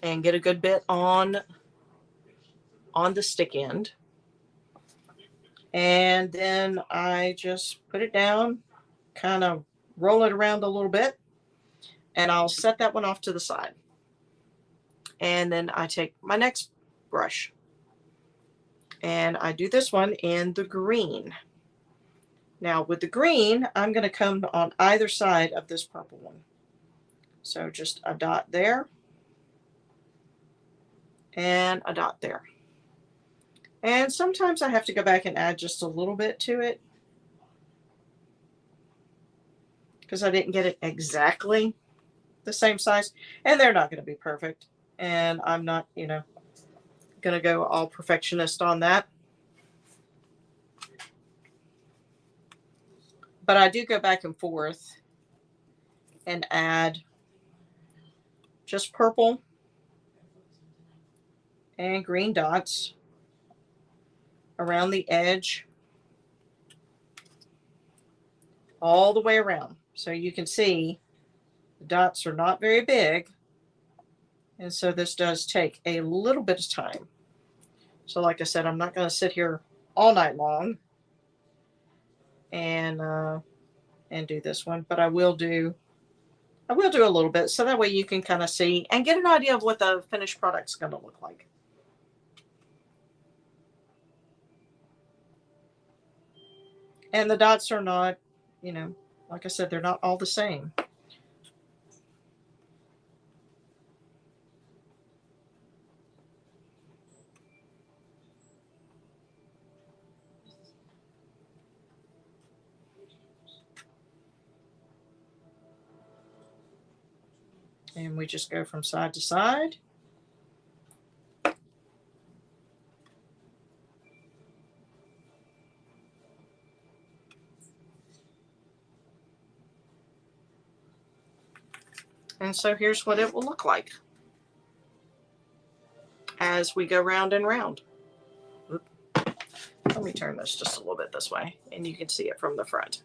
and get a good bit on the stick end, and then I just put it down, kind of roll it around a little bit, and I'll set that one off to the side. And then I take my next brush and I do this one in the green. Now with the green, I'm going to come on either side of this purple one. So just a dot there and a dot there. And sometimes I have to go back and add just a little bit to it because I didn't get it exactly the same size. And they're not going to be perfect. And I'm not, going to go all perfectionist on that. But I do go back and forth and add just purple and green dots around the edge all the way around. So you can see the dots are not very big, and so this does take a little bit of time. So like I said, I'm not going to sit here all night long and do this one, but I will do a little bit, so that way you can kind of see and get an idea of what the finished product's going to look like. And the dots are not, you know, like I said, they're not all the same. And we just go from side to side. And so here's what it will look like as we go round and round. Let me turn this just a little bit this way, and you can see it from the front.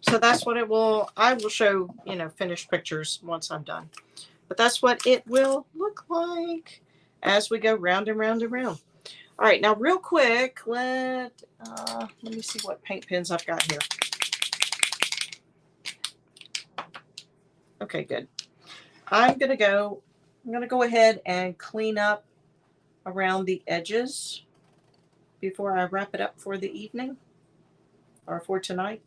So that's what it will, I will show, you know, finished pictures once I'm done. But that's what it will look like as we go round and round and round. All right, now real quick, let me see what paint pens I've got here. Okay, good. I'm gonna go ahead and clean up around the edges before I wrap it up for the evening or for tonight.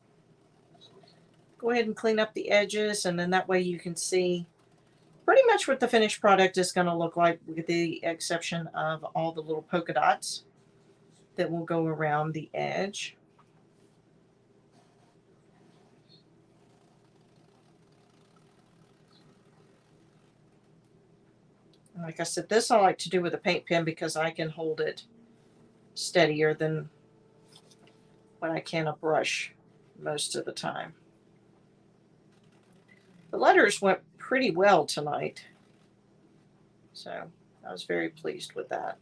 Go ahead and clean up the edges, and then that way you can see pretty much what the finished product is going to look like, with the exception of all the little polka dots that will go around the edge. And like I said, this I like to do with a paint pen because I can hold it steadier than when I can a brush most of the time. The letters went pretty well tonight, so I was very pleased with that.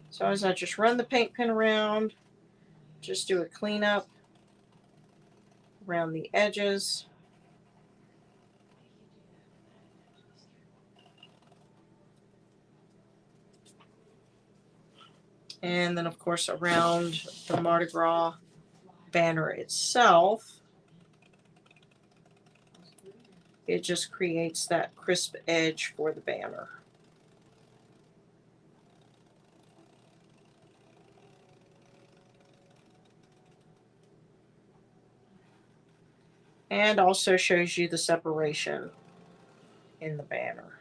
So as I just run the paint pen around, just do a cleanup around the edges. And then, of course, around the Mardi Gras banner itself, it just creates that crisp edge for the banner. And also shows you the separation in the banner.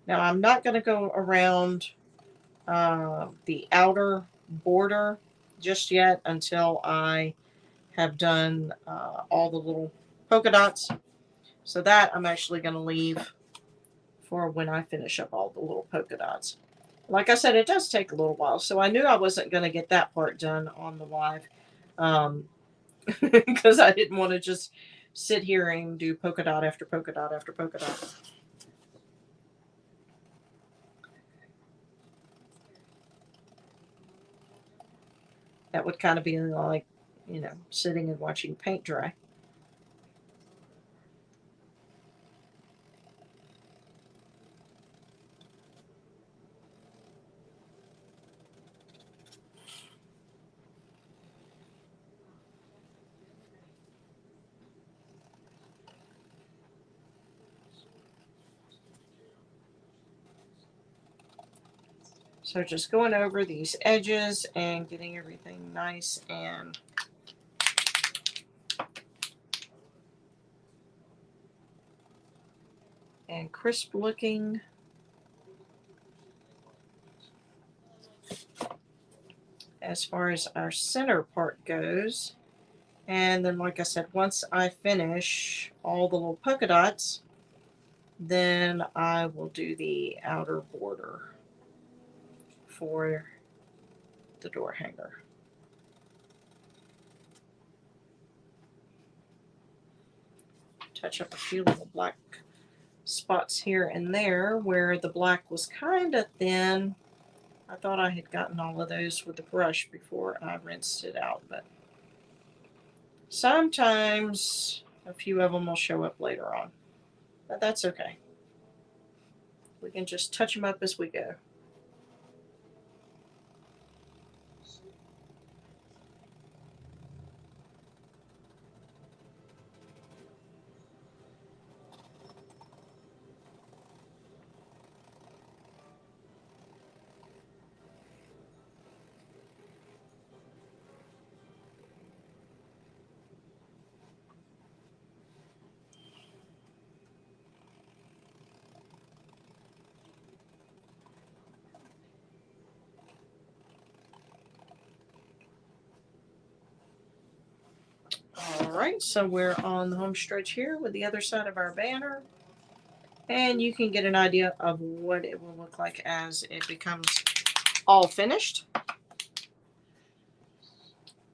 Now I'm not going to go around the outer border just yet until I have done all the little polka dots. So that I'm actually going to leave for when I finish up all the little polka dots. Like I said, it does take a little while, so I knew I wasn't going to get that part done on the live, because I didn't want to just sit here and do polka dot after polka dot after polka dot. That would kind of be like, you know, sitting and watching paint dry. So just going over these edges and getting everything nice and crisp looking. As far as our center part goes. And then, like I said, once I finish all the little polka dots, then I will do the outer border for the door hanger. Touch up a few little black spots here and there where the black was kind of thin. I thought I had gotten all of those with the brush before I rinsed it out, but sometimes a few of them will show up later on, but that's okay. We can just touch them up as we go. All right, so we're on the home stretch here with the other side of our banner. And you can get an idea of what it will look like as it becomes all finished.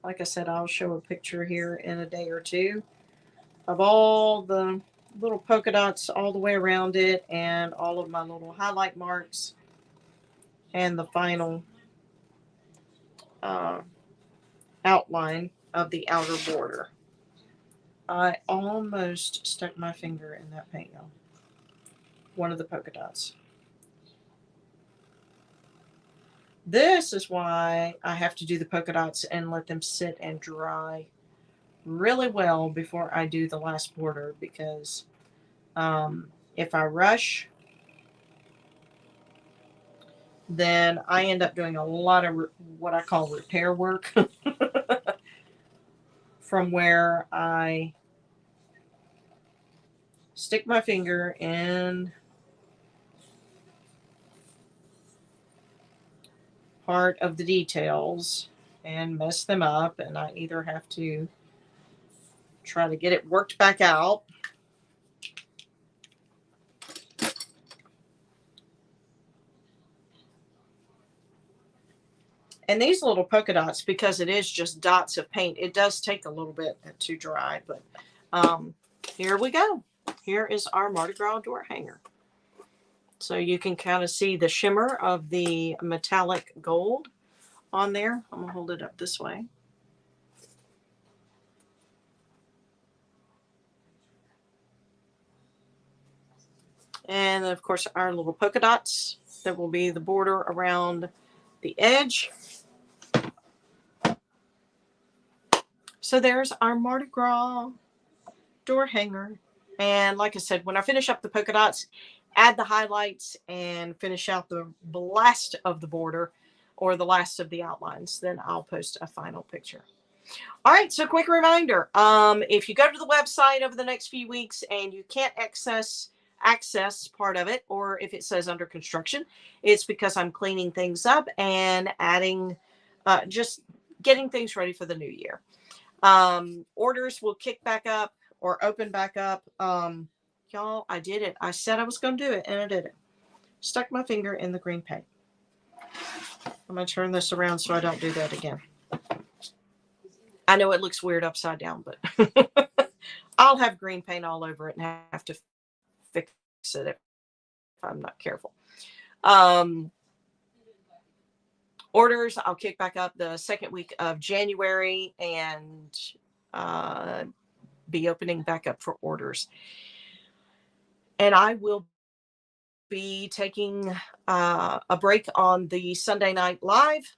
Like I said, I'll show a picture here in a day or two of all the little polka dots all the way around it and all of my little highlight marks and the final outline of the outer border. I almost stuck my finger in that paint, y'all. One of the polka dots. This is why I have to do the polka dots and let them sit and dry really well before I do the last border, because if I rush, then I end up doing a lot of what I call repair work from where I stick my finger in part of the details and mess them up, and I either have to try to get it worked back out and these little polka dots, because it is just dots of paint, it does take a little bit to dry, but here we go. Here is our Mardi Gras door hanger. So you can kind of see the shimmer of the metallic gold on there. I'm going to hold it up this way. And of course, our little polka dots that will be the border around the edge. So there's our Mardi Gras door hanger. And like I said, when I finish up the polka dots, add the highlights and finish out the last of the border or the last of the outlines, then I'll post a final picture. All right, so quick reminder, if you go to the website over the next few weeks and you can't access part of it, or if it says under construction, it's because I'm cleaning things up and adding, just getting things ready for the new year. Orders will kick back up or open back up. Y'all, I did it. I said I was going to do it, and I did it. Stuck my finger in the green paint. I'm going to turn this around so I don't do that again. I know it looks weird upside down, but I'll have green paint all over it and have to fix it if I'm not careful. Orders, I'll kick back up the second week of January and be opening back up for orders. And I will be taking a break on the Sunday Night Live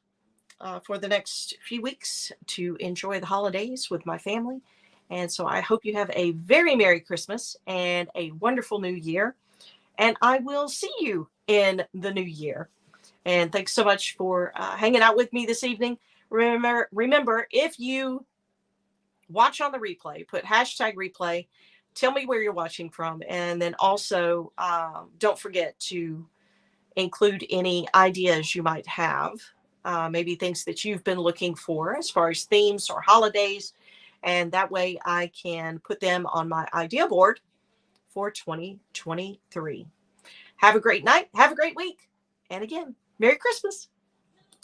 for the next few weeks to enjoy the holidays with my family. And so I hope you have a very Merry Christmas and a wonderful New Year. And I will see you in the new year. And thanks so much for hanging out with me this evening. Remember, if you watch on the replay, put hashtag replay, tell me where you're watching from, and then also don't forget to include any ideas you might have, maybe things that you've been looking for as far as themes or holidays, and that way I can put them on my idea board for 2023. Have a great night. Have a great week. And again, Merry Christmas.